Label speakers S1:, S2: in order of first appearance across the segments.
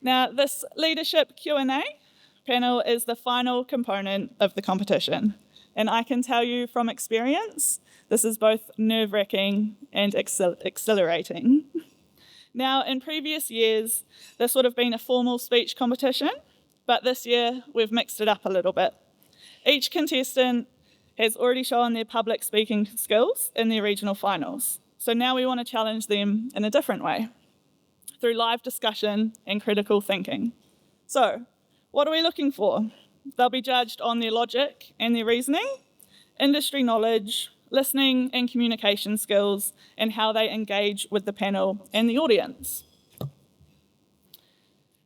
S1: Now, this leadership Q&A panel is the final component of the competition. And I can tell you from experience, this is both nerve-wracking and exhilarating. Now, in previous years, this would have been a formal speech competition, but this year we've mixed it up a little bit. Each contestant has already shown their public speaking skills in their regional finals. So now we want to challenge them in a different way, through live discussion and critical thinking. So, what are we looking for? They'll be judged on their logic and their reasoning, industry knowledge, listening and communication skills, and how they engage with the panel and the audience.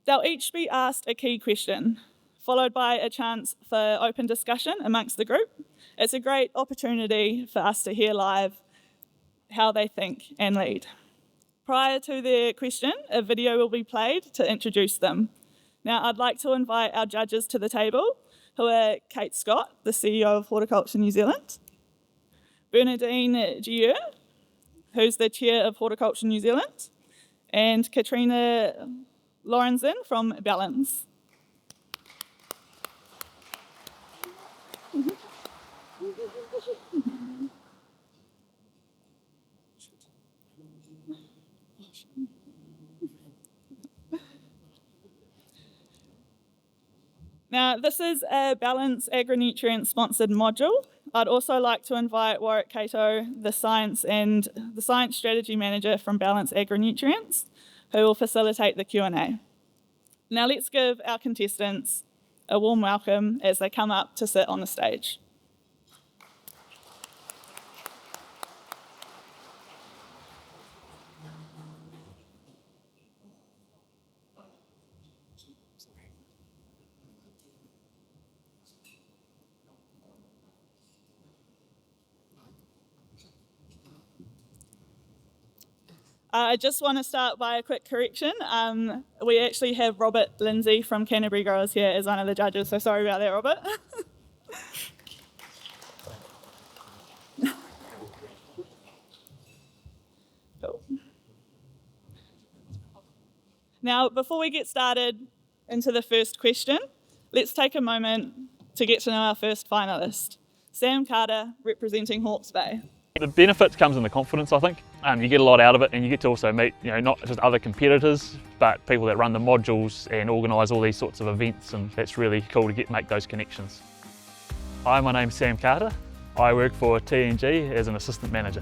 S1: They'll each be asked a key question, followed by a chance for open discussion amongst the group. It's a great opportunity for us to hear live how they think and lead. Prior to their question, a video will be played to introduce them. Now, I'd like to invite our judges to the table, who are Kate Scott, the CEO of Horticulture New Zealand, Bernadine Gieux, who's the chair of Horticulture New Zealand, and Katrina Lorenzen from Balance. Now, this is a Balance Agri-Nutrient sponsored module. I'd also like to invite Warwick Cato, the Science Strategy Manager from Balance Agri-Nutrients, who will facilitate the Q&A. Now let's give our contestants a warm welcome as they come up to sit on the stage. I just want to start by a quick correction. We actually have Robert Lindsay from Canterbury Growers here as one of the judges, so sorry about that, Robert. Cool. Now, before we get started into the first question, let's take a moment to get to know our first finalist, Sam Carter, representing Hawke's Bay.
S2: The benefits comes in the confidence, I think. You get a lot out of it, and you get to also meet, not just other competitors, but people that run the modules and organise all these sorts of events, and that's really cool to make those connections. Hi, my name's Sam Carter. I work for T&G as an assistant manager.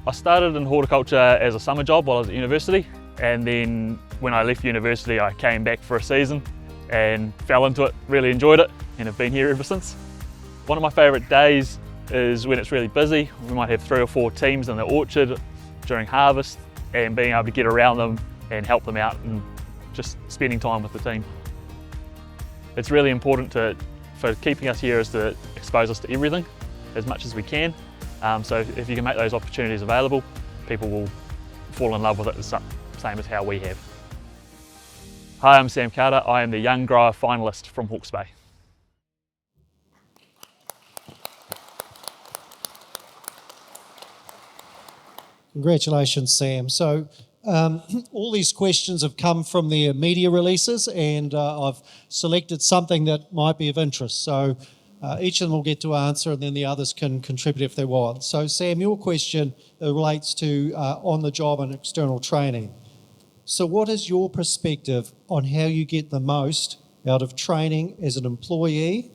S2: I started in horticulture as a summer job while I was at university, and then when I left university I came back for a season and fell into it, really enjoyed it, and have been here ever since. One of my favourite days is when it's really busy. We might have 3 or 4 teams in the orchard during harvest, and being able to get around them and help them out and just spending time with the team. It's really important for keeping us here is to expose us to everything as much as we can. So if you can make those opportunities available, people will fall in love with it the same as how we have. Hi, I'm Sam Carter. I am the Young Grower finalist from Hawke's Bay.
S3: Congratulations, Sam. So all these questions have come from their media releases, and I've selected something that might be of interest. So each of them will get to answer, and then the others can contribute if they want. So Sam, your question relates to on-the-job and external training. So what is your perspective on how you get the most out of training as an employee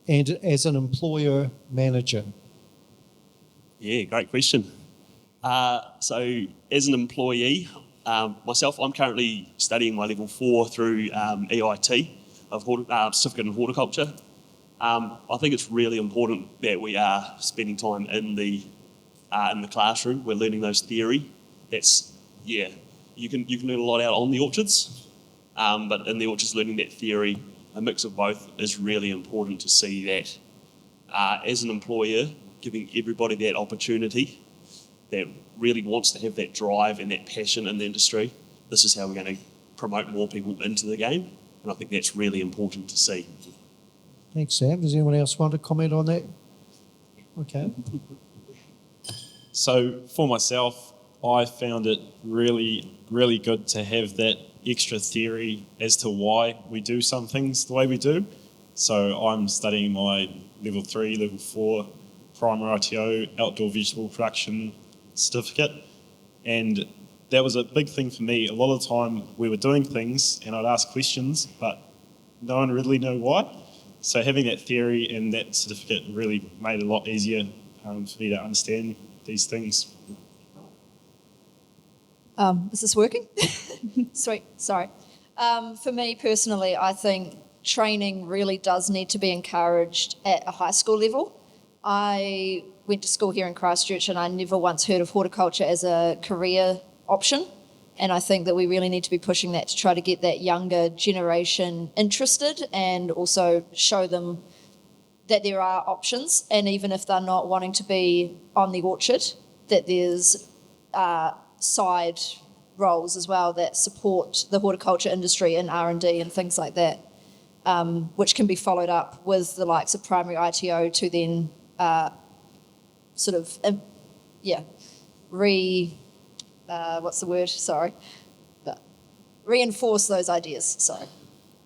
S3: and as an employer manager?
S4: Yeah, great question. So as an employee, myself, I'm currently studying my level 4 through EIT of certificate in horticulture. I think it's really important that we are spending time in the classroom. We're learning those theory. You can learn a lot out on the orchards, but in the orchards learning that theory, a mix of both is really important to see that as an employer, giving everybody that opportunity that really wants to have that drive and that passion in the industry. This is how we're going to promote more people into the game, and I think that's really important to see.
S3: Thanks, Sam. Does anyone else want to comment on that? Okay.
S5: So for myself, I found it really, really good to have that extra theory as to why we do some things the way we do. So I'm studying my level 3, level 4 primary ITO outdoor vegetable production certificate, and that was a big thing for me. A lot of the time we were doing things and I'd ask questions, but no one really knew why. So having that theory and that certificate really made it a lot easier for me to understand these things.
S6: Is this working? Sweet, sorry. For me personally, I think training really does need to be encouraged at a high school level. I went to school here in Christchurch and I never once heard of horticulture as a career option. And I think that we really need to be pushing that to try to get that younger generation interested and also show them that there are options. And even if they're not wanting to be on the orchard, that there's side roles as well that support the horticulture industry in R&D and things like that, which can be followed up with the likes of primary ITO to then reinforce those ideas. Sorry.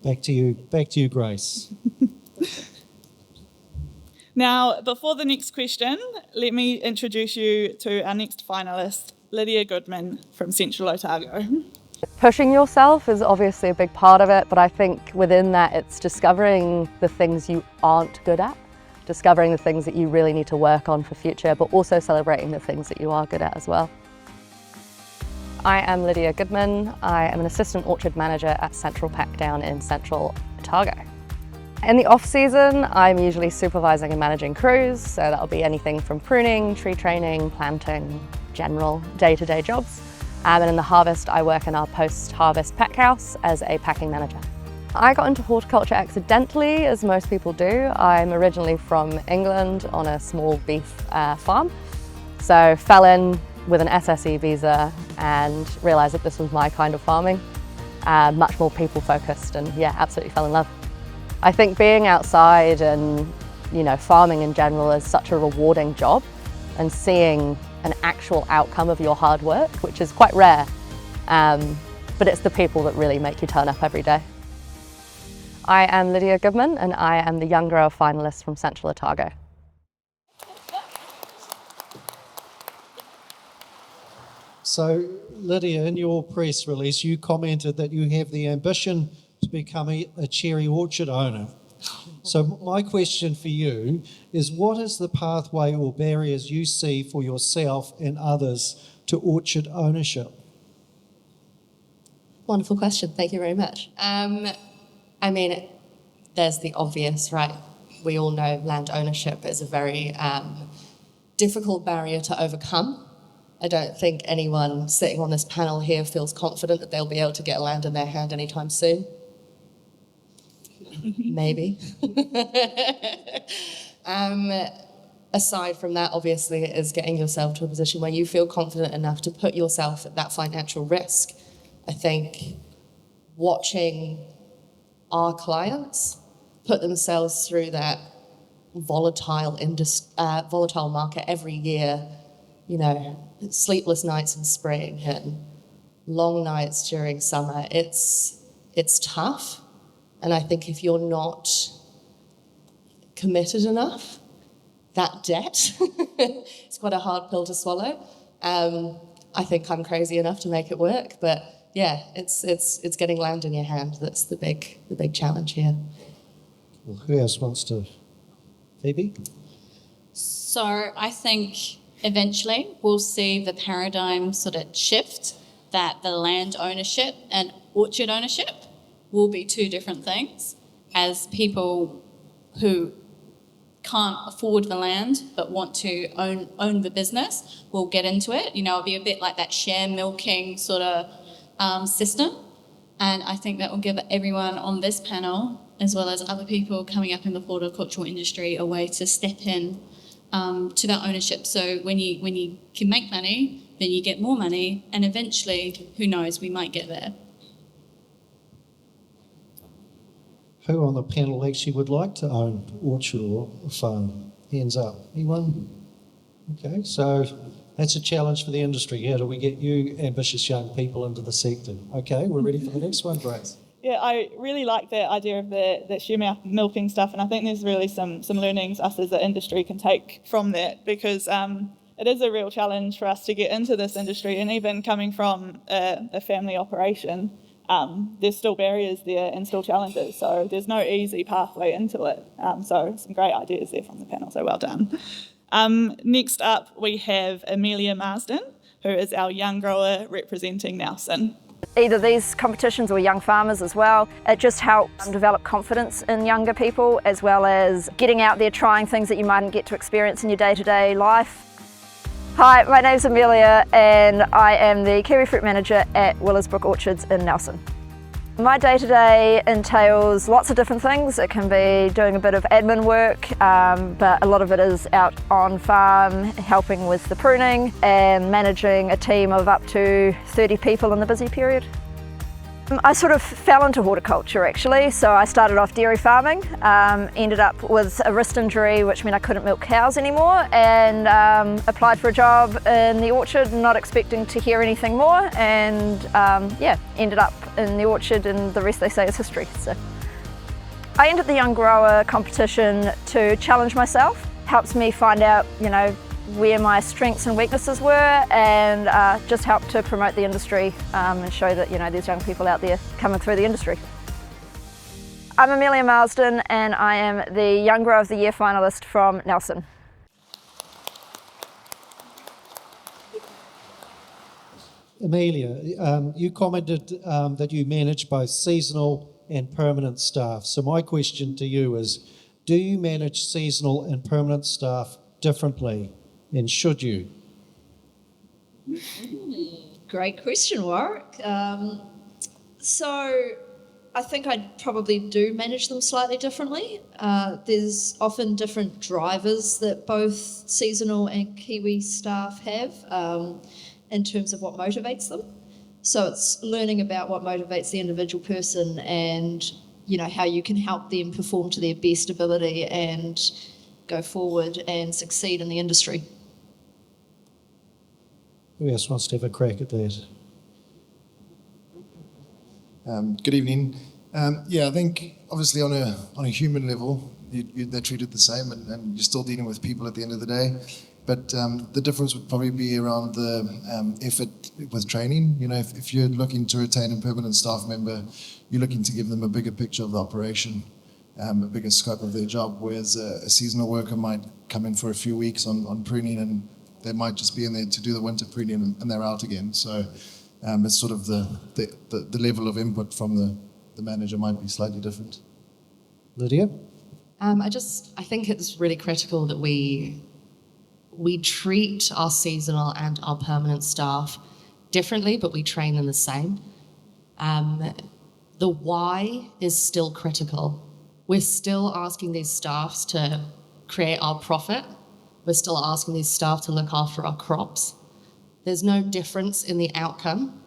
S3: Back to you, Grace.
S1: Now, before the next question, let me introduce you to our next finalist, Lydia Goodman from Central Otago.
S7: Pushing yourself is obviously a big part of it, but I think within that it's discovering the things you aren't good at, discovering the things that you really need to work on for future, but also celebrating the things that you are good at as well. I am Lydia Goodman. I am an assistant orchard manager at Central Pack down in Central Otago. In the off-season, I'm usually supervising and managing crews, so that'll be anything from pruning, tree training, planting, general day-to-day jobs. And in the harvest, I work in our post-harvest pack house as a packing manager. I got into horticulture accidentally, as most people do. I'm originally from England on a small beef farm, so fell in with an SSE visa and realised that this was my kind of farming, much more people-focused, and yeah, absolutely fell in love. I think being outside and, farming in general is such a rewarding job, and seeing an actual outcome of your hard work, which is quite rare, but it's the people that really make you turn up every day. I am Lydia Goodman and I am the Young Grower finalist from Central Otago.
S3: So, Lydia, in your press release, you commented that you have the ambition to become a cherry orchard owner. So my question for you is, what is the pathway or barriers you see for yourself and others to orchard ownership?
S8: Wonderful question. Thank you very much. There's the obvious, right? We all know land ownership is a very difficult barrier to overcome. I don't think anyone sitting on this panel here feels confident that they'll be able to get land in their hand anytime soon. Maybe. Aside from that, obviously, it is getting yourself to a position where you feel confident enough to put yourself at that financial risk. I think watching our clients put themselves through that volatile market every year, sleepless nights in spring and long nights during summer, it's tough. And I think if you're not committed enough, that debt, it's quite a hard pill to swallow. I think I'm crazy enough to make it work, but yeah, it's getting land in your hand that's the big challenge here.
S3: Well, who else wants to? Phoebe?
S9: So I think eventually we'll see the paradigm sort of shift, that the land ownership and orchard ownership will be two different things, as people who can't afford the land but want to own the business will get into it. It'll be a bit like that share milking sort of system. And I think that will give everyone on this panel, as well as other people coming up in the horticultural industry, a way to step in to that ownership. So when you can make money, then you get more money, and eventually, who knows, we might get there.
S3: Who on the panel actually would like to own orchard or farm? Hands up. Anyone? Okay, so That's a challenge for the industry. How do we get you ambitious young people into the sector? Okay, we're ready for the next one, Grace.
S1: Yeah, I really like that idea of the sheer milking stuff, and I think there's really some learnings us as an industry can take from that, because it is a real challenge for us to get into this industry, and even coming from a family operation, there's still barriers there and still challenges, so there's no easy pathway into it. So some great ideas there from the panel, so well done. Next up, we have Amelia Marsden, who is our young grower representing Nelson.
S10: Either these competitions or young farmers as well, it just helps develop confidence in younger people, as well as getting out there trying things that you mightn't get to experience in your day-to-day life. Hi, my name's Amelia and I am the kiwi fruit manager at Willisbrook Orchards in Nelson. My day-to-day entails lots of different things. It can be doing a bit of admin work, but a lot of it is out on farm, helping with the pruning and managing a team of up to 30 people in the busy period. I sort of fell into horticulture actually, so I started off dairy farming, ended up with a wrist injury which meant I couldn't milk cows anymore, and applied for a job in the orchard not expecting to hear anything more, and yeah, ended up in the orchard, and the rest they say is history. So I entered the Young Grower competition to challenge myself, helps me find out, you know, where my strengths and weaknesses were, and just help to promote the industry and show that, you know, there's young people out there coming through the industry. I'm Amelia Marsden and I am the Young Grower of the Year finalist from Nelson.
S3: Amelia, you commented that you manage both seasonal and permanent staff. So my question to you is, do you manage seasonal and permanent staff differently? And should you?
S6: Great question, Warwick. So I think I probably do manage them slightly differently. There's often different drivers that both seasonal and Kiwi staff have in terms of what motivates them. So it's learning about what motivates the individual person, and, you know, how you can help them perform to their best ability and go forward and succeed in the industry.
S3: Who else wants to have a crack at that?
S11: Good evening. Yeah, I think obviously on a human level, they're treated the same, and you're still dealing with people at the end of the day. But the difference would probably be around the effort with training. You know, if you're looking to retain a permanent staff member, you're looking to give them a bigger picture of the operation, a bigger scope of their job, whereas a seasonal worker might come in for a few weeks on pruning, and they might just be in there to do the winter pruning and they're out again. So it's sort of the level of input from the manager might be slightly different.
S3: Lydia?
S8: I think it's really critical that we treat our seasonal and our permanent staff differently, but we train them the same. The why is still critical. We're still asking these staffs to create our profit. We're still asking these staff to look after our crops. There's no difference in the outcome,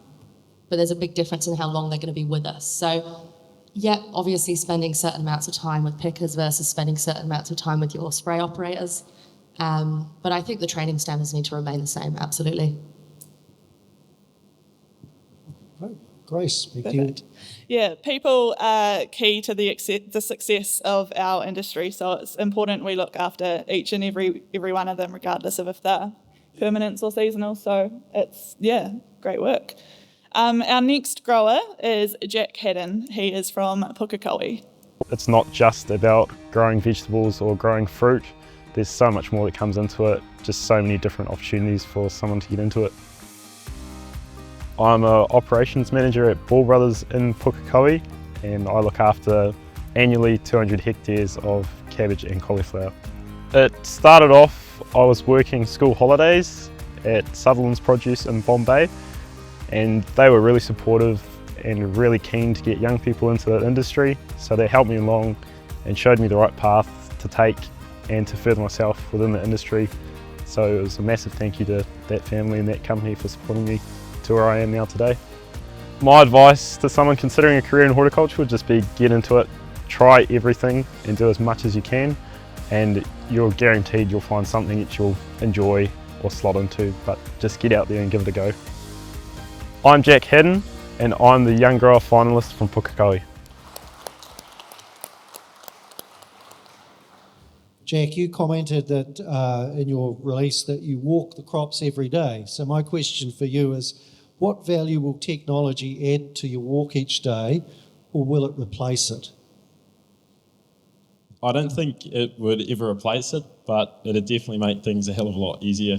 S8: but there's a big difference in how long they're going to be with us. So, yeah, obviously spending certain amounts of time with pickers versus spending certain amounts of time with your spray operators. But I think the training standards need to remain the same, absolutely.
S3: Right. Grace, back to you.
S1: Yeah, people are key to the success of our industry, so it's important we look after each and every one of them, regardless of if they're permanents or seasonal. So it's, yeah, great work. Our next grower is Jack Haddon. He is from Pukekohe.
S12: It's not just about growing vegetables or growing fruit. There's so much more that comes into it, just so many different opportunities for someone to get into it. I'm an operations manager at Ball Brothers in Pukekohe, and I look after annually 200 hectares of cabbage and cauliflower. It started off, I was working school holidays at Sutherland's Produce in Bombay, and they were really supportive and really keen to get young people into that industry, so they helped me along and showed me the right path to take and to further myself within the industry. So it was a massive thank you to that family and that company for supporting me to where I am now today. My advice to someone considering a career in horticulture would just be get into it, try everything and do as much as you can, and you're guaranteed you'll find something that you'll enjoy or slot into, but just get out there and give it a go. I'm Jack Haddon, and I'm the Young Grower finalist from Pukekohe.
S3: Jack, you commented that in your release that you walk the crops every day. So my question for you is, what value will technology add to your walk each day, or will it replace it?
S5: I don't think it would ever replace it, but it'd definitely make things a hell of a lot easier.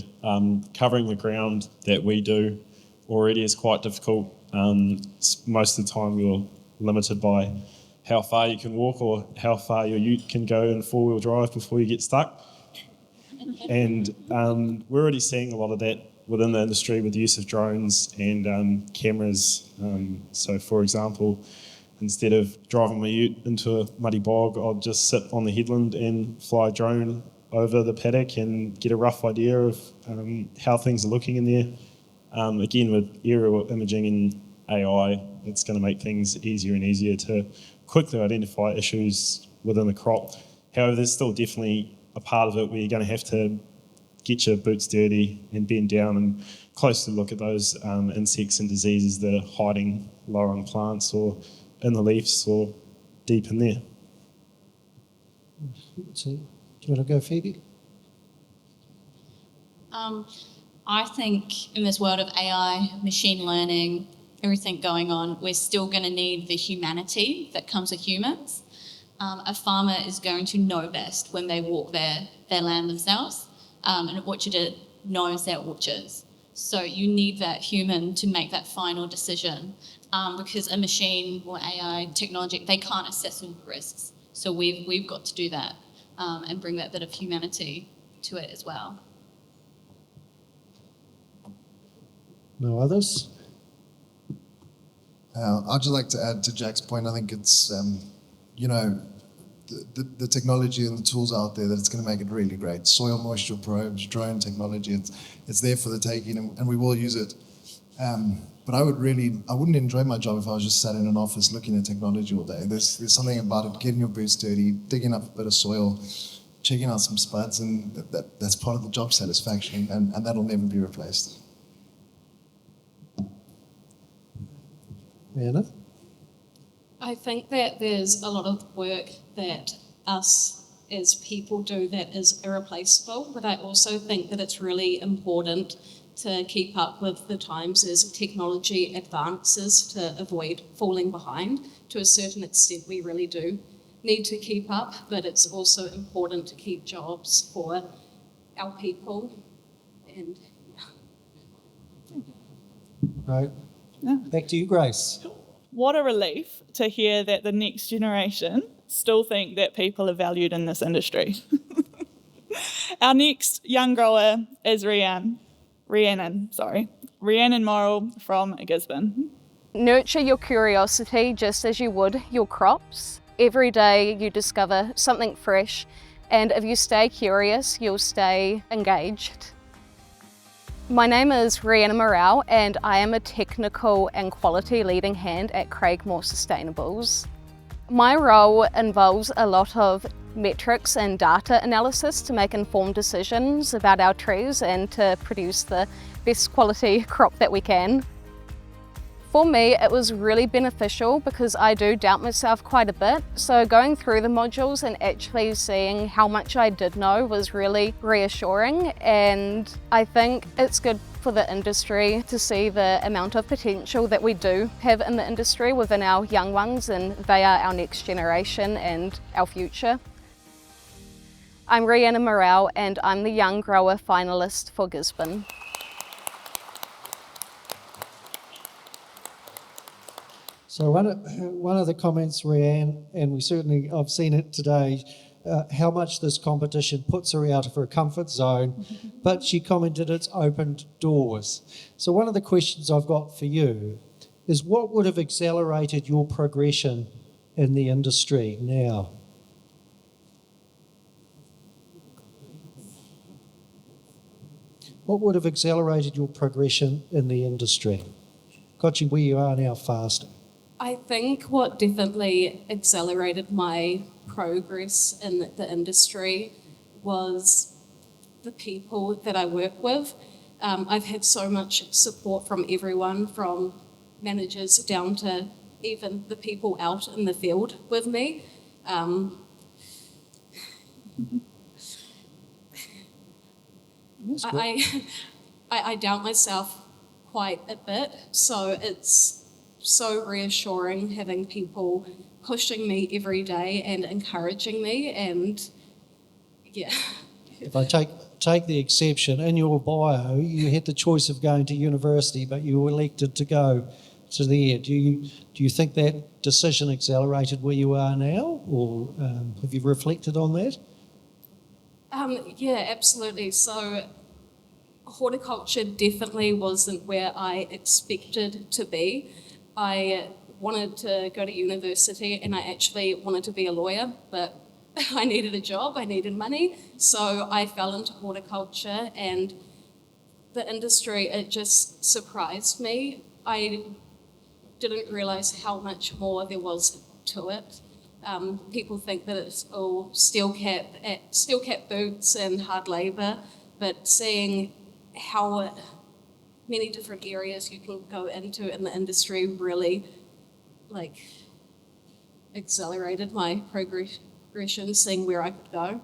S5: Covering the ground that we do already is quite difficult. Most of the time you're limited by how far you can walk or how far your ute can go in four-wheel drive before you get stuck. And we're already seeing a lot of that within the industry with the use of drones and cameras. So for example, instead of driving my ute into a muddy bog, I'll just sit on the headland and fly a drone over the paddock and get a rough idea of how things are looking in there. Again, with aerial imaging and AI, it's going to make things easier and easier to quickly identify issues within the crop. However, there's still definitely a part of it where you're going to have to get your boots dirty and bend down and closely look at those insects and diseases that are hiding lower on plants or in the leaves or deep in there.
S3: So, do you want to go, Phoebe?
S9: I think in this world of AI, machine learning, everything going on, we're still going to need the humanity that comes with humans. A farmer is going to know best when they walk their land themselves, and an orcharder knows their orchards. So you need that human to make that final decision, because a machine or AI technology, they can't assess all the risks. So we've got to do that and bring that bit of humanity to it as well.
S3: No others?
S11: I'd just like to add to Jack's point. I think it's, the technology and the tools out there that it's going to make it really great. Soil moisture probes, drone technology, it's there for the taking, and we will use it. But I wouldn't enjoy my job if I was just sat in an office looking at technology all day. There's something about it, getting your boots dirty, digging up a bit of soil, checking out some spuds, and that's part of the job satisfaction, and that'll never be replaced.
S3: Anna?
S13: I think that there's a lot of work that us as people do that is irreplaceable, but I also think that it's really important to keep up with the times as technology advances to avoid falling behind. To a certain extent, we really do need to keep up, but it's also important to keep jobs for our people. And
S3: Right.
S1: Yeah.
S3: Back to you, Grace.
S1: What a relief to hear that the next generation still think that people are valued in this industry. Our next young grower is Rhiannon Morrill from Gisborne.
S10: Nurture your curiosity just as you would your crops. Every day you discover something fresh, and if you stay curious, you'll stay engaged. My name is Rhiannon Morrill, and I am a technical and quality leading hand at Craigmore Sustainables. My role involves a lot of metrics and data analysis to make informed decisions about our trees and to produce the best quality crop that we can. For me, it was really beneficial because I do doubt myself quite a bit. So going through the modules and actually seeing how much I did know was really reassuring. And I think it's good for the industry to see the amount of potential that we do have in the industry within our young ones, and they are our next generation and our future. I'm Rhiannon Morrill, and I'm the Young Grower finalist for Gisborne.
S3: So one of the comments, Rhiannon, and I've seen it today, how much this competition puts her out of her comfort zone, but she commented it's opened doors. So one of the questions I've got for you is, what would have accelerated your progression in the industry now? What would have accelerated your progression in the industry? Got you where you are now faster.
S13: I think what definitely accelerated my progress in the industry was the people that I work with. I've had so much support from everyone, from managers down to even the people out in the field with me. I doubt myself quite a bit, so it's so reassuring having people pushing me every day and encouraging me, and yeah.
S3: If I take the exception, in your bio, you had the choice of going to university, but you were elected to go to there. Do you think that decision accelerated where you are now, or have you reflected on that?
S13: Yeah, absolutely. So horticulture definitely wasn't where I expected to be. I wanted to go to university and I actually wanted to be a lawyer, but I needed a job, I needed money. So I fell into horticulture, and the industry, it just surprised me. I didn't realise how much more there was to it. People think that it's all steel cap boots and hard labour, but seeing how many different areas you can go into in the industry really accelerated my progression, seeing where I could go.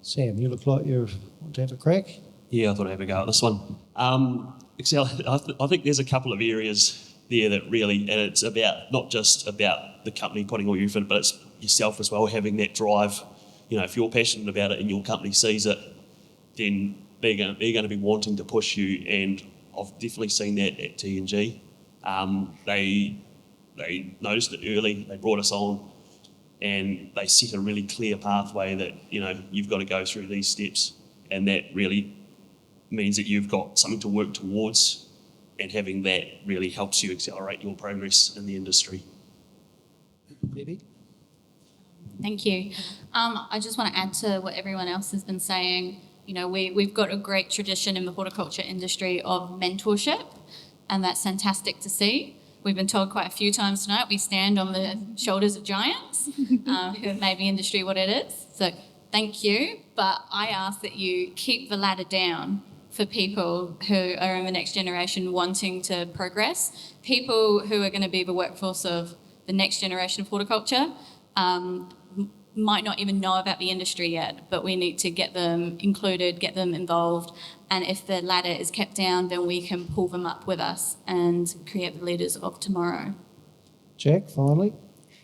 S3: Sam, you look like you want to have a crack.
S4: Yeah, I thought I'd have a go at this one. I think there's a couple of areas there that really, and it's about not just about the company putting all your effort, but it's yourself as well, having that drive. You know, if you're passionate about it and your company sees it, then they're going to be wanting to push you, and I've definitely seen that at T&G. They noticed it early, they brought us on, and they set a really clear pathway that, you know, you've got to go through these steps, and that really means that you've got something to work towards, and having that really helps you accelerate your progress in the industry.
S3: Maybe?
S9: Thank you. I just want to add to what everyone else has been saying. You know, we've got a great tradition in the horticulture industry of mentorship, and that's fantastic to see. We've been told quite a few times tonight we stand on the shoulders of giants who have made the industry what it is. So thank you, but I ask that you keep the ladder down for people who are in the next generation wanting to progress, people who are going to be the workforce of the next generation of horticulture. Might not even know about the industry yet, but we need to get them included, get them involved, and if the ladder is kept down, then we can pull them up with us and create the leaders of tomorrow.
S3: Jack, finally.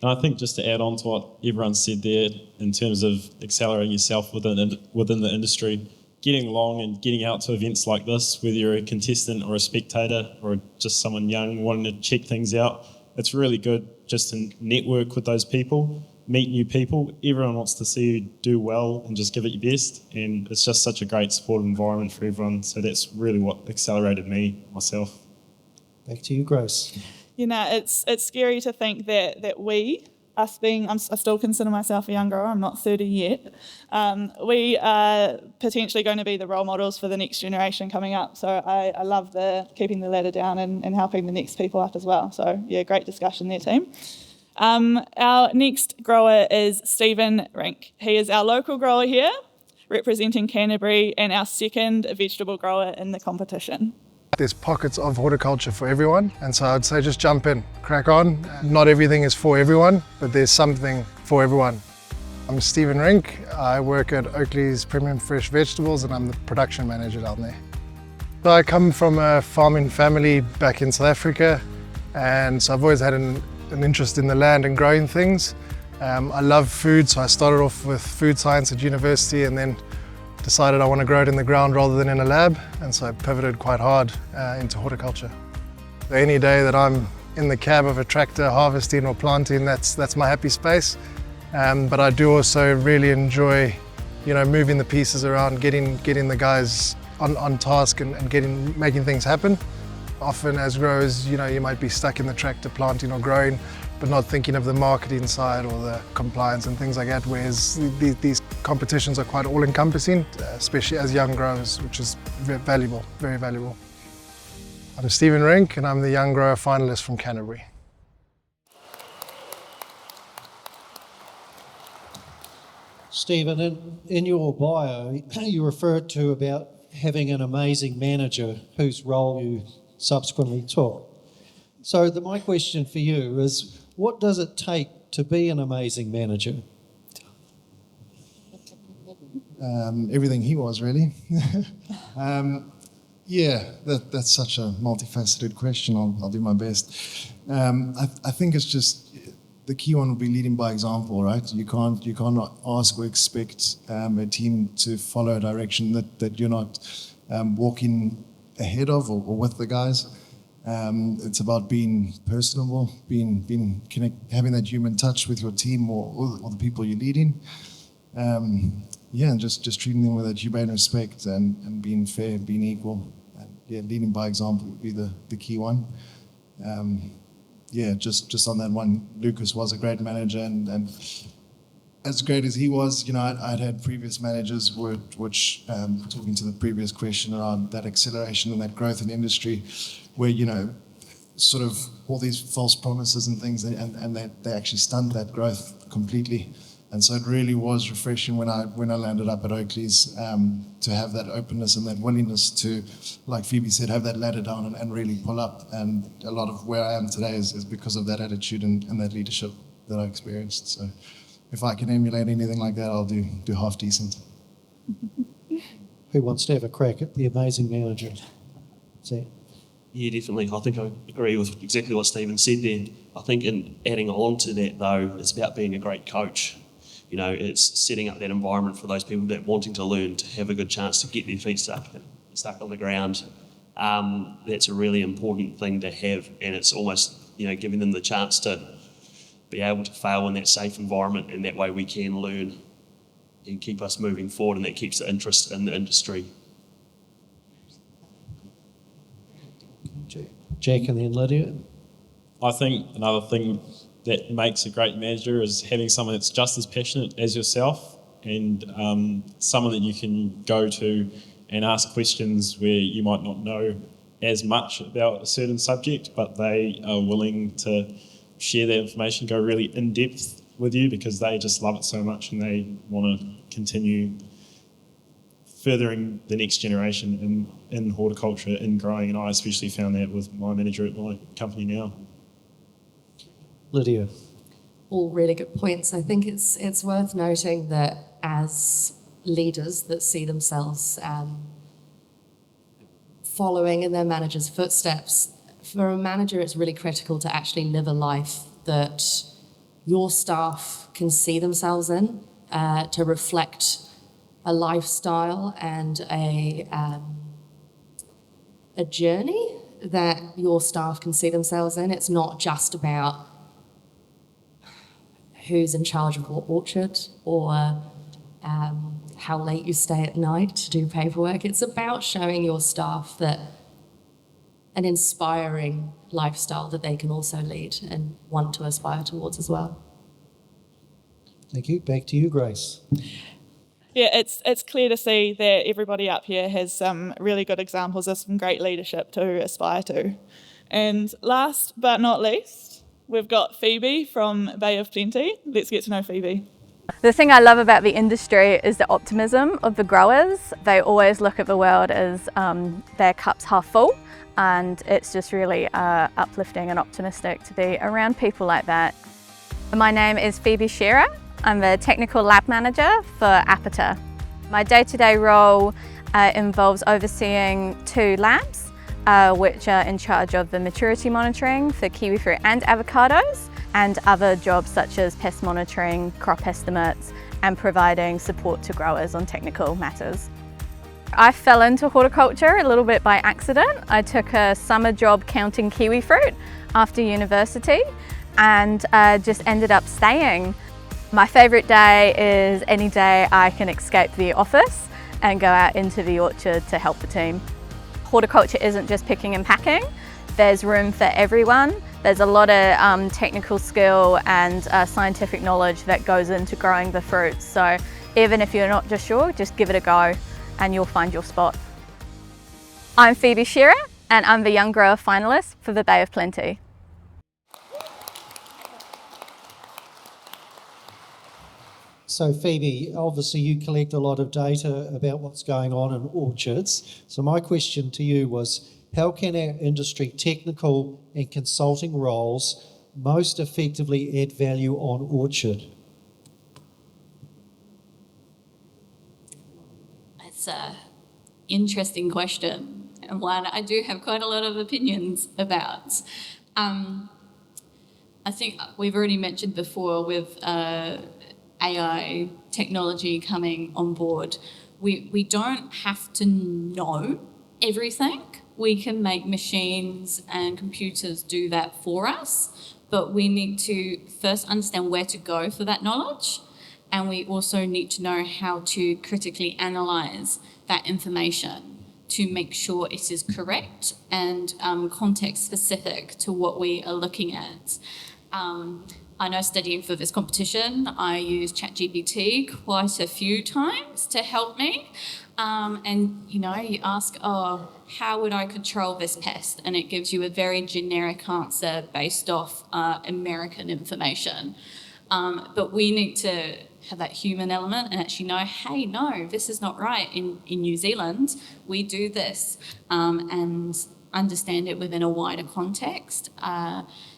S5: And I think just to add on to what everyone said there in terms of accelerating yourself within the industry, getting along and getting out to events like this, whether you're a contestant or a spectator or just someone young wanting to check things out, it's really good just to network with those people, meet new people. Everyone wants to see you do well and just give it your best, and it's just such a great supportive environment for everyone. So that's really what accelerated me, myself.
S3: Back to you, Grace.
S1: You know, it's scary to think that we, us being, I still consider myself a young grower, I'm not 30 yet, we are potentially going to be the role models for the next generation coming up. So I love keeping the ladder down and helping the next people up as well. So yeah, great discussion there, team. Our next grower is Stephen Rink. He is our local grower here, representing Canterbury, and our second vegetable grower in the competition.
S11: There's pockets of horticulture for everyone, and so I'd say just jump in, crack on. Not everything is for everyone, but there's something for everyone. I'm Stephen Rink. I work at Oakley's Premium Fresh Vegetables, and I'm the production manager down there. So I come from a farming family back in South Africa, and so I've always had an interest in the land and growing things. I love food, so I started off with food science at university and then decided I want to grow it in the ground rather than in a lab, and so I pivoted quite hard into horticulture. So any day that I'm in the cab of a tractor harvesting or planting, that's my happy space. But I do also really enjoy, you know, moving the pieces around, getting the guys on task and making things happen. Often as growers, you know, you might be stuck in the tractor planting or growing, but not thinking of the marketing side or the compliance and things like that, whereas these competitions are quite all-encompassing, especially as young growers, which is very valuable, very valuable. I'm Stephen Rink, and I'm the Young Grower finalist from Canterbury.
S3: Stephen, in your bio, you referred to about having an amazing manager whose role you subsequently took. So my question for you is, what does it take to be an amazing manager?
S11: Everything he was, really. Yeah, that's such a multifaceted question. I'll do my best. I think it's just the key one would be leading by example, right? You can't ask or expect a team to follow a direction that you're not walking ahead of or with the guys. It's about being personable, having that human touch with your team or the people you're leading. And just treating them with that humane respect and being fair, being equal. And leading by example would be the key one. Just on that one, Lucas was a great manager, and as great as he was, I'd had previous managers which talking to the previous question around that acceleration and that growth in industry, where sort of all these false promises and things, and they actually stunned that growth completely. And so it really was refreshing when I landed up at Oakley's to have that openness and that willingness to, like Phoebe said, have that ladder down and really pull up. And a lot of where I am today is because of that attitude and that leadership that I experienced. So if I can emulate anything like that, I'll do half decent.
S3: Who wants to have a crack at the amazing manager? See?
S4: Yeah, definitely. I think I agree with exactly what Stephen said there. I think in adding on to that, though, it's about being a great coach. It's setting up that environment for those people that are wanting to learn, to have a good chance to get their feet stuck on the ground. That's a really important thing to have, and it's almost, giving them the chance to be able to fail in that safe environment, and that way we can learn and keep us moving forward, and that keeps the interest in the industry.
S3: Jack and then Lydia.
S5: I think another thing that makes a great manager is having someone that's just as passionate as yourself, and someone that you can go to and ask questions where you might not know as much about a certain subject, but they are willing to share that information, go really in depth with you because they just love it so much and they want to continue furthering the next generation in horticulture, in growing, and I especially found that with my manager at my company now.
S3: Lydia.
S8: All really good points. I think it's worth noting that as leaders that see themselves following in their manager's footsteps, for a manager it's really critical to actually live a life that your staff can see themselves in, to reflect a lifestyle and a journey that your staff can see themselves in. It's not just about who's in charge of what orchard or how late you stay at night to do paperwork. It's about showing your staff that an inspiring lifestyle that they can also lead and want to aspire towards as well.
S3: Thank you. Back to you, Grace.
S1: Yeah, it's clear to see that everybody up here has some really good examples of some great leadership to aspire to. And last but not least, we've got Phoebe from Bay of Plenty. Let's get to know Phoebe.
S7: The thing I love about the industry is the optimism of the growers. They always look at the world as their cup's half full, and it's just really uplifting and optimistic to be around people like that. My name is Phoebe Shearer. I'm the Technical Lab Manager for Apata. My day-to-day role involves overseeing 2 labs, which are in charge of the maturity monitoring for kiwi fruit and avocados, and other jobs such as pest monitoring, crop estimates, and providing support to growers on technical matters. I fell into horticulture a little bit by accident. I took a summer job counting kiwi fruit after university and just ended up staying. My favourite day is any day I can escape the office and go out into the orchard to help the team. Horticulture isn't just picking and packing. There's room for everyone. There's a lot of technical skill and scientific knowledge that goes into growing the fruits. So even if you're not just sure, just give it a go and you'll find your spot. I'm Phoebe Shearer and I'm the Young Grower finalist for the Bay of Plenty.
S3: So So Phoebe, obviously you collect a lot of data about what's going on in orchards. So my question to you was, how can our industry technical and consulting roles most effectively add value on orchard?
S9: It's an interesting question, and one I do have quite a lot of opinions about. I think we've already mentioned before with AI technology coming on board, we don't have to know everything. We can make machines and computers do that for us, but we need to first understand where to go for that knowledge, and we also need to know how to critically analyse that information to make sure it is correct and context specific to what we are looking at. I know studying for this competition, I used ChatGPT quite a few times to help me. And you ask, how would I control this pest? And it gives you a very generic answer based off American information. But we need to have that human element and actually know, hey, no, this is not right. In New Zealand, we do this, and understand it within a wider context.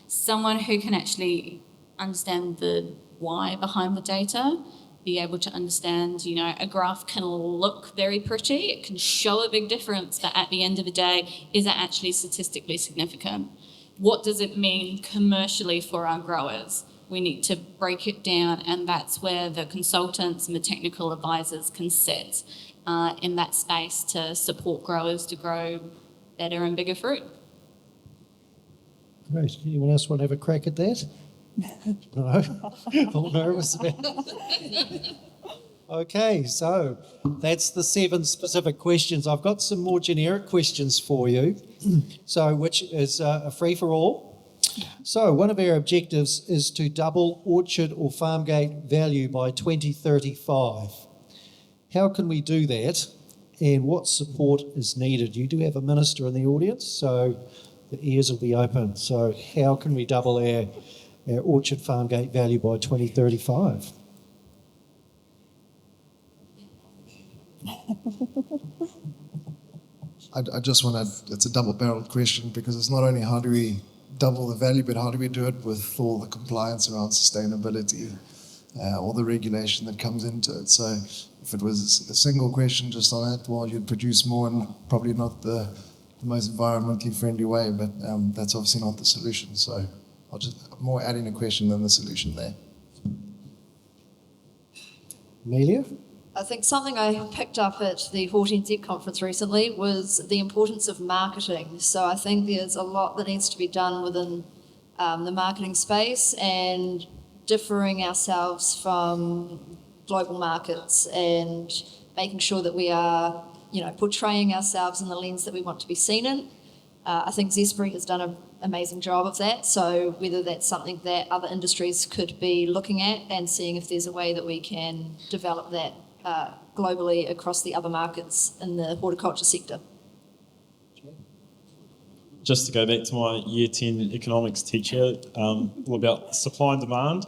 S9: Someone who can actually understand the why behind the data, be able to understand, a graph can look very pretty, it can show a big difference, but at the end of the day, is it actually statistically significant? What does it mean commercially for our growers? We need to break it down, and that's where the consultants and the technical advisors can sit in that space to support growers to grow better and bigger fruit.
S3: Great. Anyone else want to have a crack at that? No? All nervous about it. Okay, so that's the 7 specific questions. I've got some more generic questions for you, so which is a free-for-all. So one of our objectives is to double orchard or farm gate value by 2035. How can we do that, and what support is needed? You do have a minister in the audience, so the ears will be open. So how can we double our orchard farm gate value by 2035?
S11: I just want to, it's a double-barreled question, because it's not only how do we double the value, but how do we do it with all the compliance around sustainability, all the regulation that comes into it. So if it was a single question just on that, well, you'd produce more and probably not the most environmentally friendly way, but that's obviously not the solution. So I'll just more adding a question than the solution there.
S3: Amelia?
S6: I think something I picked up at the Horticulture conference recently was the importance of marketing. So I think there's a lot that needs to be done within the marketing space, and differing ourselves from global markets and making sure that we are, portraying ourselves in the lens that we want to be seen in. I think Zespri has done an amazing job of that. So whether that's something that other industries could be looking at and seeing if there's a way that we can develop that globally across the other markets in the horticulture sector.
S5: Just to go back to my Year 10 economics teacher, all about supply and demand,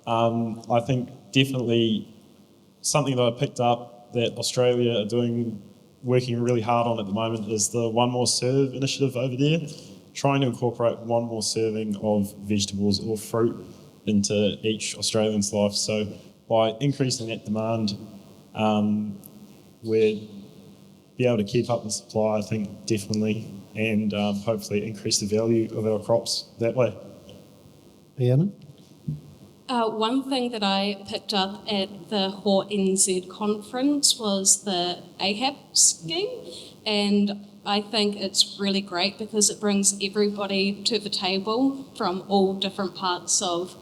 S5: I think definitely something that I picked up that Australia are doing, working really hard on at the moment, is the One More Serve initiative over there, trying to incorporate one more serving of vegetables or fruit into each Australian's life. So by increasing that demand, we'd be able to keep up the supply, I think, definitely, and hopefully increase the value of our crops that way.
S3: Rhiannon?
S13: One thing that I picked up at the Hort NZ conference was the AHAP scheme, and I think it's really great because it brings everybody to the table from all different parts of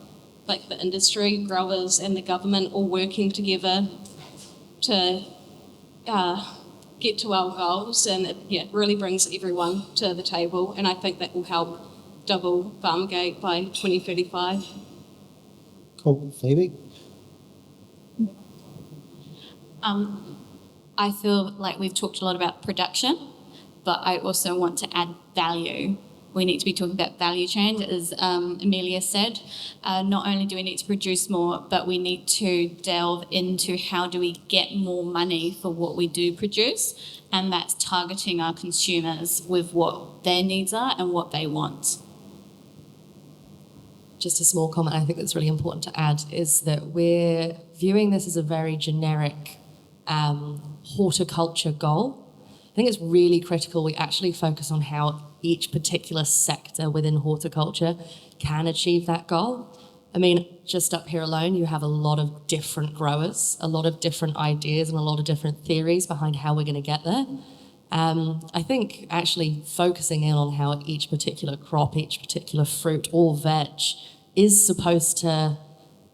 S13: the industry, growers and the government all working together to get to our goals, and it really brings everyone to the table, and I think that will help double farm gate by 2035.
S3: Cool. Phoebe?
S9: I feel like we've talked a lot about production, but I also want to add value We need to be talking about value chain, as Amelia said. Not only do we need to produce more, but we need to delve into how do we get more money for what we do produce, and that's targeting our consumers with what their needs are and what they want.
S8: Just a small comment I think that's really important to add is that we're viewing this as a very generic horticulture goal. I think it's really critical we actually focus on how each particular sector within horticulture can achieve that goal. I mean, just up here alone, you have a lot of different growers, a lot of different ideas and a lot of different theories behind how we're going to get there. I think actually focusing in on how each particular crop, each particular fruit or veg is supposed to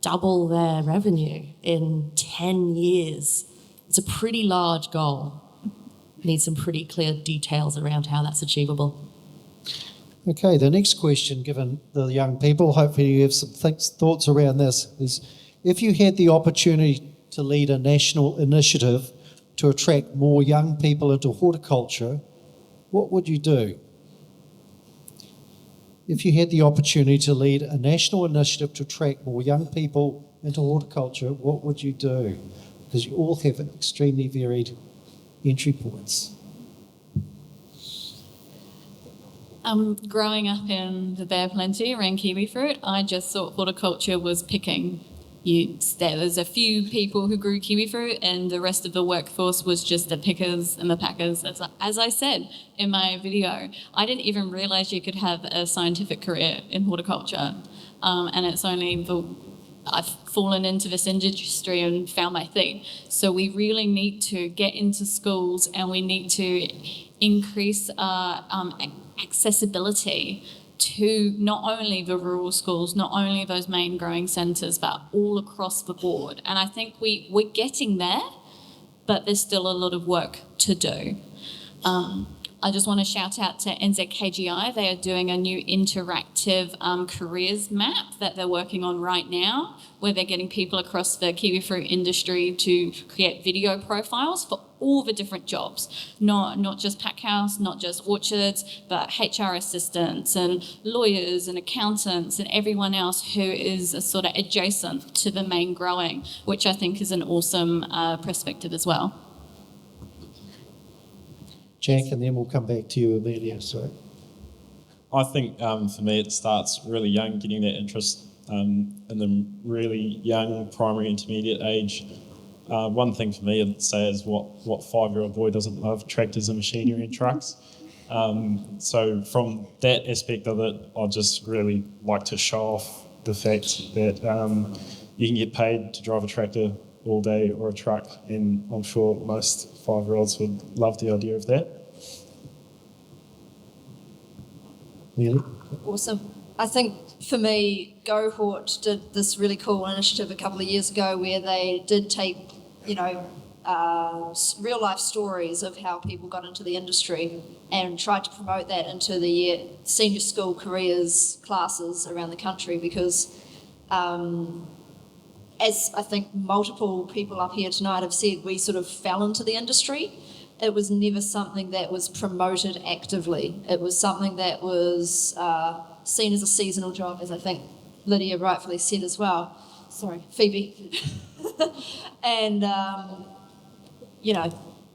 S8: double their revenue in 10 years. It's a pretty large goal. Need some pretty clear details around how that's achievable.
S3: Okay, the next question, given the young people, hopefully you have some thoughts around this, is if you had the opportunity to lead a national initiative to attract more young people into horticulture, what would you do? If you had the opportunity to lead a national initiative to attract more young people into horticulture, what would you do? Because you all have extremely varied entry points.
S9: Growing up in the Bear Plenty around kiwi fruit, I just thought horticulture was picking. There was a few people who grew kiwi fruit and the rest of the workforce was just the pickers and the packers. As I said in my video, I didn't even realise you could have a scientific career in horticulture. And it's only I've fallen into this industry and found my thing. So we really need to get into schools and we need to increase our accessibility to not only the rural schools, not only those main growing centres, but all across the board. And I think we're getting there, but there's still a lot of work to do. I just want to shout out to NZKGI. They are doing a new interactive careers map that they're working on right now, where they're getting people across the kiwi fruit industry to create video profiles for all the different jobs, not just pack house, not just orchards, but HR assistants and lawyers and accountants and everyone else who is sort of adjacent to the main growing, which I think is an awesome perspective as well.
S3: Jack, and then we'll come back to you, Amelia. Sorry.
S5: I think for me it starts really young, getting that interest in the really young primary intermediate age. One thing for me I'd say is what 5-year-old boy doesn't love tractors and machinery and trucks. So from that aspect of it, I'd just really like to show off the fact that you can get paid to drive a tractor all day or a truck, and I'm sure most 5-year-olds would love the idea of that.
S3: Really?
S6: Awesome. I think for me, GoHort did this really cool initiative a couple of years ago where they did take, real life stories of how people got into the industry and tried to promote that into the senior school careers classes around the country because as I think multiple people up here tonight have said, we sort of fell into the industry. It was never something that was promoted actively. It was something that was seen as a seasonal job, as I think Lydia rightfully said as well. Sorry, Phoebe. And,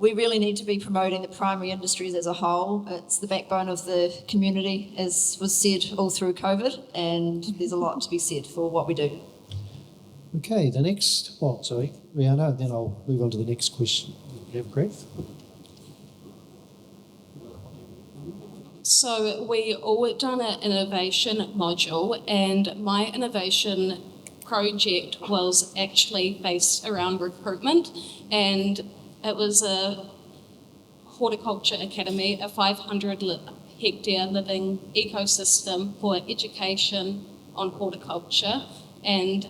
S6: we really need to be promoting the primary industries as a whole. It's the backbone of the community, as was said all through COVID, and there's a lot to be said for what we do.
S3: Okay, the next, Rihanna, and then I'll move on to the next question. You have Greg?
S13: So we all done an innovation module, and my innovation project was actually based around recruitment, and it was a horticulture academy, a 500 hectare living ecosystem for education on horticulture. And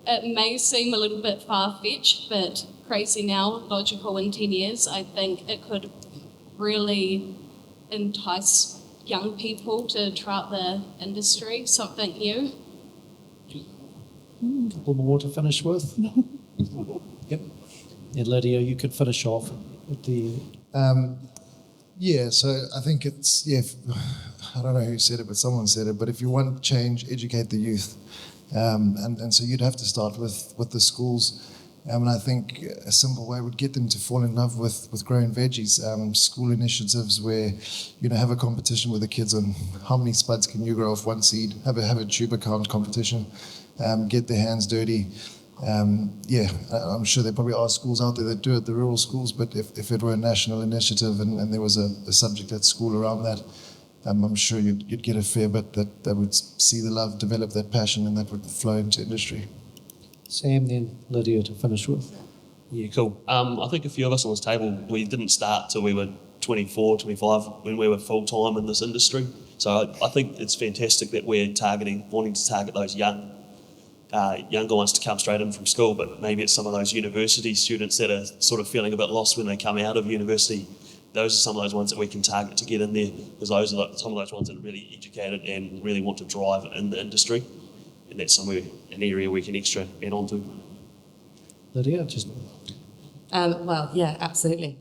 S13: it may seem a little bit far-fetched, but crazy now, logical in 10 years. I think it could really entice young people to try out the industry, something new.
S3: A couple more to finish with. Yep. And Lydia, you could finish off with the...
S11: Yeah, so I think it's, I don't know who said it, but someone said it, but if you want change, educate the youth. And so you'd have to start with the schools. And I think a simple way would get them to fall in love with growing veggies. School initiatives where, have a competition with the kids on how many spuds can you grow off one seed, have a tuber count competition, get their hands dirty. I'm sure there probably are schools out there that do it, the rural schools, but if it were a national initiative and there was a subject at school around that, I'm sure you'd get a fair bit that would see the love, develop that passion, and that would flow into industry.
S3: Sam, then Lydia to finish with.
S4: Yeah, cool. I think a few of us on this table, we didn't start till we were 24, 25 when we were full-time in this industry. So I think it's fantastic that we're wanting to target those younger ones to come straight in from school, but maybe it's some of those university students that are sort of feeling a bit lost when they come out of university. Those are some of those ones that we can target to get in there, because those are some of those ones that are really educated and really want to drive in the industry, and that's an area we can extra add on to.
S3: Lydia, just...
S8: Well, yeah, absolutely.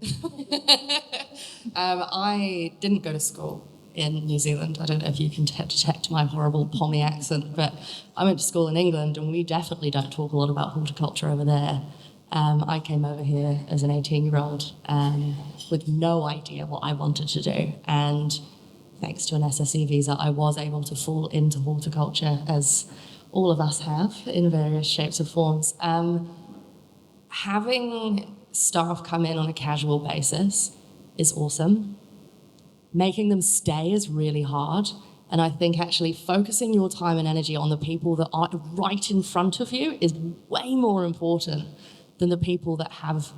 S8: I didn't go to school in New Zealand. I don't know if you can detect my horrible Pommy accent, but I went to school in England, and we definitely don't talk a lot about horticulture over there. I came over here as an 18-year-old with no idea what I wanted to do, and thanks to an SSE visa, I was able to fall into horticulture, as all of us have in various shapes or forms. Having staff come in on a casual basis is awesome. Making them stay is really hard. And I think actually focusing your time and energy on the people that are right in front of you is way more important than the people that have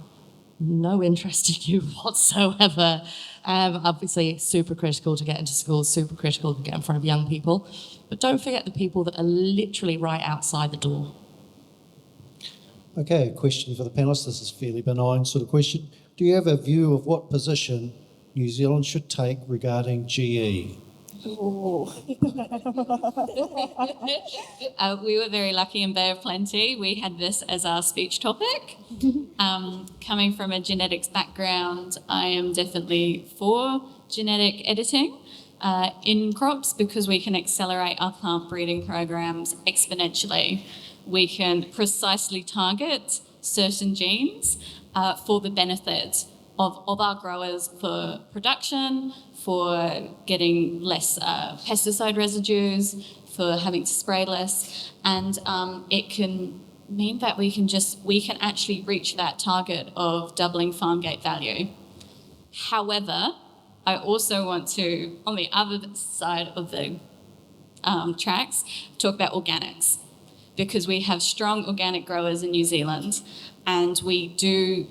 S8: no interest in you whatsoever. Obviously, super critical to get into schools, super critical to get in front of young people. But don't forget the people that are literally right outside the door.
S3: Okay, a question for the panellists. This is a fairly benign sort of question. Do you have a view of what position New Zealand should take regarding GE?
S9: We were very lucky in Bay of Plenty. We had this as our speech topic. Coming from a genetics background, I am definitely for genetic editing in crops, because we can accelerate our plant breeding programs exponentially. We can precisely target certain genes for the benefit of our growers, for production, for getting less pesticide residues, for having to spray less, and it can mean that we can actually reach that target of doubling farm gate value. However, I also want to, on the other side of the tracks, talk about organics, because we have strong organic growers in New Zealand, and we do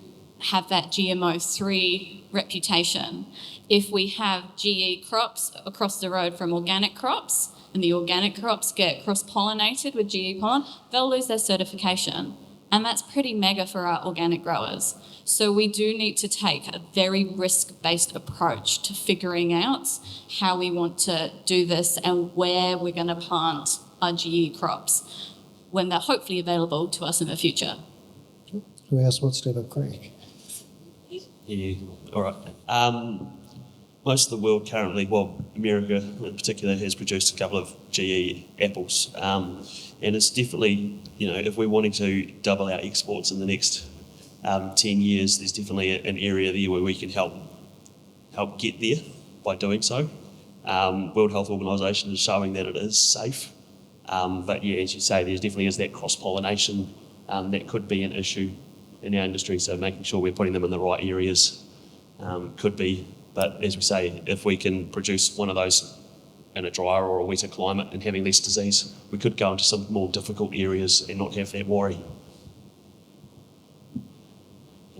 S9: have that GMO-free reputation. If we have GE crops across the road from organic crops, and the organic crops get cross-pollinated with GE pollen, they'll lose their certification. And that's pretty mega for our organic growers. So we do need to take a very risk-based approach to figuring out how we want to do this and where we're going to plant our GE crops when they're hopefully available to us in the future.
S3: Who else wants to have a crack?
S4: Yeah, all right. Most of the world currently, well, America in particular, has produced a couple of GE apples. And it's definitely, if we're wanting to double our exports in the next 10 years, there's definitely an area there where we can help get there by doing so. World Health Organization is showing that it is safe. But yeah, as you say, there definitely is that cross-pollination that could be an issue in our industry, so making sure we're putting them in the right areas could be. But as we say, if we can produce one of those in a drier or a wetter climate and having less disease, we could go into some more difficult areas and not have that worry.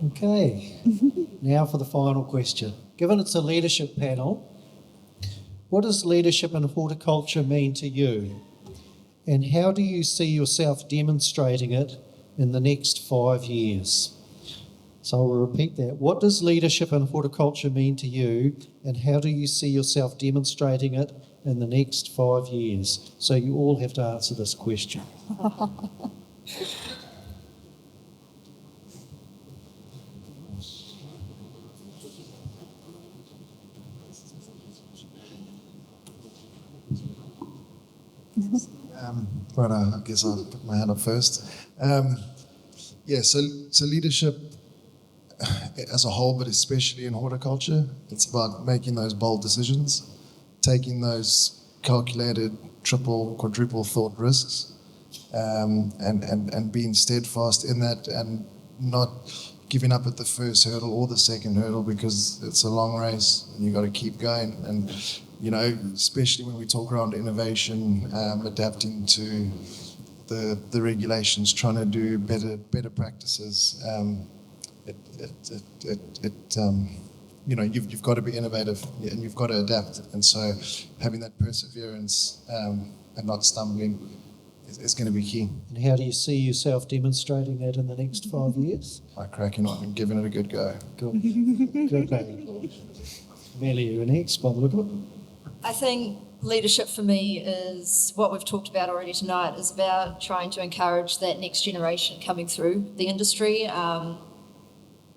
S3: Okay, now for the final question. Given it's a leadership panel, what does leadership in horticulture mean to you? And how do you see yourself demonstrating it in the next 5 years? So I will repeat that. What does leadership in horticulture mean to you, and how do you see yourself demonstrating it in the next 5 years? So you all have to answer this question.
S11: Right, I guess I'll put my hand up first. So leadership as a whole, but especially in horticulture, it's about making those bold decisions, taking those calculated triple, quadruple thought risks, and being steadfast in that and not giving up at the first hurdle or the second hurdle, because it's a long race and you've got to keep going. And, you know, especially when we talk around innovation, adapting to the regulations, trying to do better practices, you know, you've got to be innovative and you've got to adapt. And so having that perseverance and not stumbling is going to be key.
S3: And how do you see yourself demonstrating that in the next 5 years?
S11: By cracking on and giving it a good go.
S3: Good. Good lady. Amelia, you're next, by the look of it.
S6: I think leadership for me is what we've talked about already tonight, is about trying to encourage that next generation coming through the industry.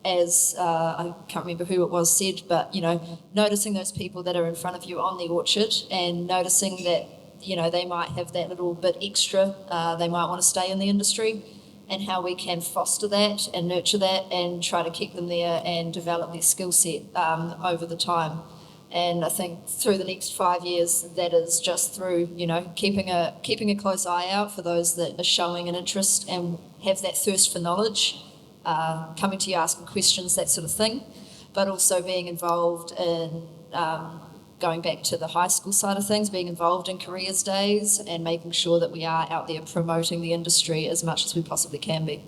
S6: As I can't remember who it was said, but, you know, noticing those people that are in front of you on the orchard and noticing that, you know, they might have that little bit extra, they might want to stay in the industry, and how we can foster that and nurture that and try to keep them there and develop their skill set over the time. And I think through the next 5 years, that is just through, you know, keeping a close eye out for those that are showing an interest and have that thirst for knowledge, coming to you asking questions, that sort of thing, but also being involved in going back to the high school side of things, being involved in careers days and making sure that we are out there promoting the industry as much as we possibly can be.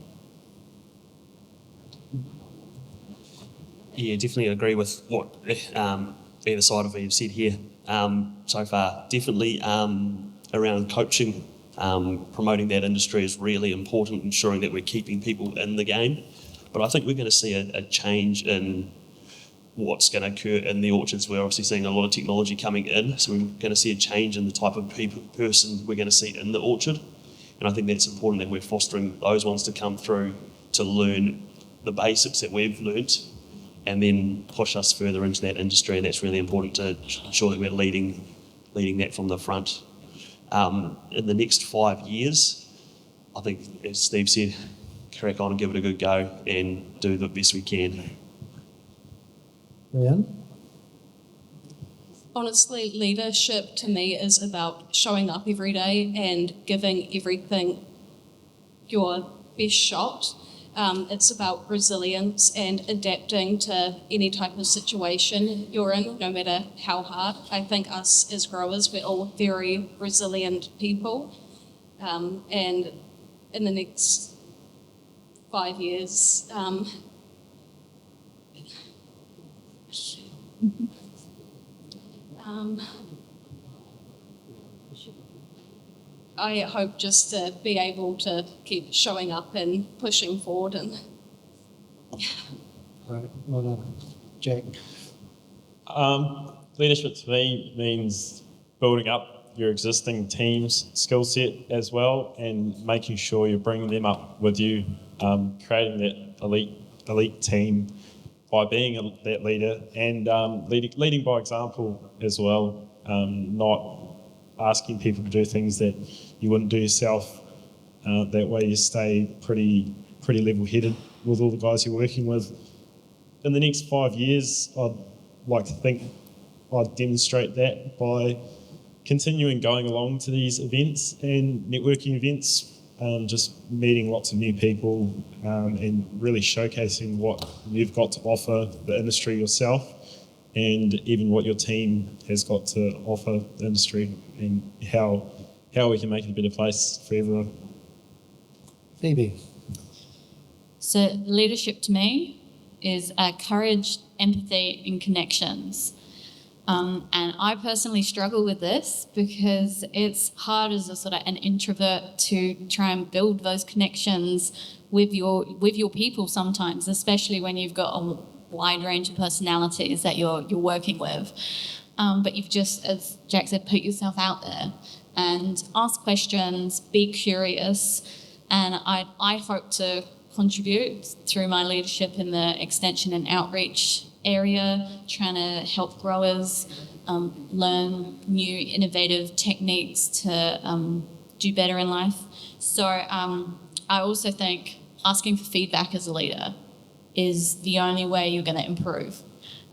S4: Yeah, definitely agree with what either side of me have said here so far. Definitely around coaching, promoting that industry is really important, ensuring that we're keeping people in the game. But I think we're going to see a change in what's going to occur in the orchards. We're obviously seeing a lot of technology coming in, so we're going to see a change in the type of person we're going to see in the orchard. And I think that's important, that we're fostering those ones to come through to learn the basics that we've learnt and then push us further into that industry. And that's really important to ensure that we're leading that from the front. In the next 5 years, I think, as Steve said, crack on and give it a good go and do the best we can.
S3: Rhian?
S13: Honestly, leadership to me is about showing up every day and giving everything your best shot. It's about resilience and adapting to any type of situation you're in, no matter how hard. I think us as growers, we're all very resilient people. And in the next 5 years, I hope just to be able to keep showing up and pushing forward. And
S3: Right, well done. Jack?
S5: Leadership to me means building up your existing team's skill set as well, and making sure you're bringing them up with you, creating that elite team by being that leader, and leading by example as well, not asking people to do things that you wouldn't do yourself. That way you stay pretty level-headed with all the guys you're working with. In the next 5 years, I'd like to think I'd demonstrate that by continuing going along to these events and networking events, just meeting lots of new people, and really showcasing what you've got to offer the industry yourself, and even what your team has got to offer the industry, and how we can make it a better place for everyone.
S3: Phoebe?
S9: So leadership to me is courage, empathy, and connections. And I personally struggle with this because it's hard as a sort of an introvert to try and build those connections with your people sometimes, especially when you've got a wide range of personalities that you're working with. But you've just, as Jack said, put yourself out there and ask questions, be curious. And I hope to contribute through my leadership in the extension and outreach area, trying to help growers learn new innovative techniques to do better in life. So I also think asking for feedback as a leader is the only way you're going to improve.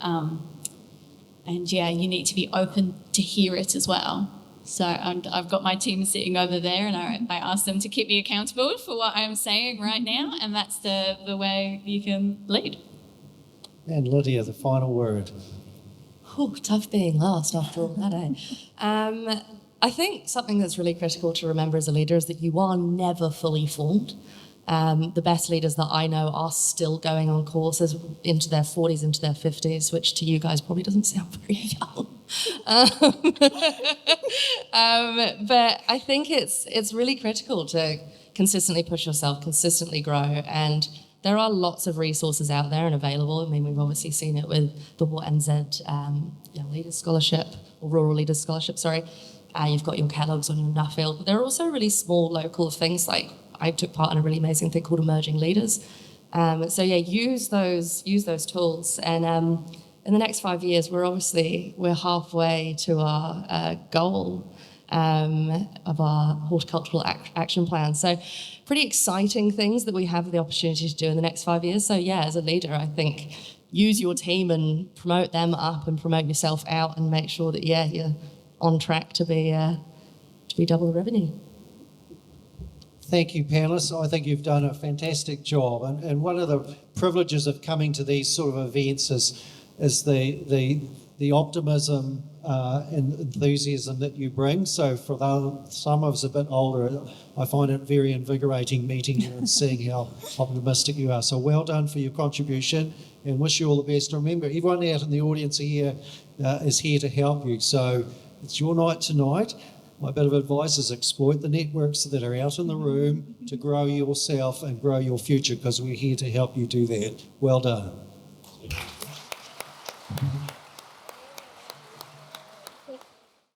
S9: And yeah, you need to be open to hear it as well. So I've got my team sitting over there, and I ask them to keep me accountable for what I'm saying right now, and that's the way you can lead.
S3: And Lydia, the final word.
S8: Oh, tough being last after all that, eh? I think something that's really critical to remember as a leader is that you are never fully formed. The best leaders that I know are still going on courses into their 40s, into their 50s, which to you guys probably doesn't sound very young. But I think it's really critical to consistently push yourself, consistently grow, and there are lots of resources out there and available. I mean, we've obviously seen it with the NZ Young Leaders Scholarship, or Rural Leaders Scholarship, sorry. You've got your Kellogg's on your Nuffield, but there are also really small local things like I took part in a really amazing thing called Emerging Leaders. So yeah, use those tools. And in the next 5 years, we're halfway to our goal of our horticultural action plan. So pretty exciting things that we have the opportunity to do in the next 5 years. So yeah, as a leader, I think use your team and promote them up and promote yourself out and make sure that you're on track to be double the revenue.
S3: Thank you, panelists. I think you've done a fantastic job. And one of the privileges of coming to these sort of events is the optimism and enthusiasm that you bring. So for some of us a bit older, I find it very invigorating meeting you and seeing how optimistic you are. So well done for your contribution, and wish you all the best. Remember, everyone out in the audience here is here to help you. So it's your night tonight. My bit of advice is exploit the networks that are out in the room to grow yourself and grow your future, because we're here to help you do that. Well done.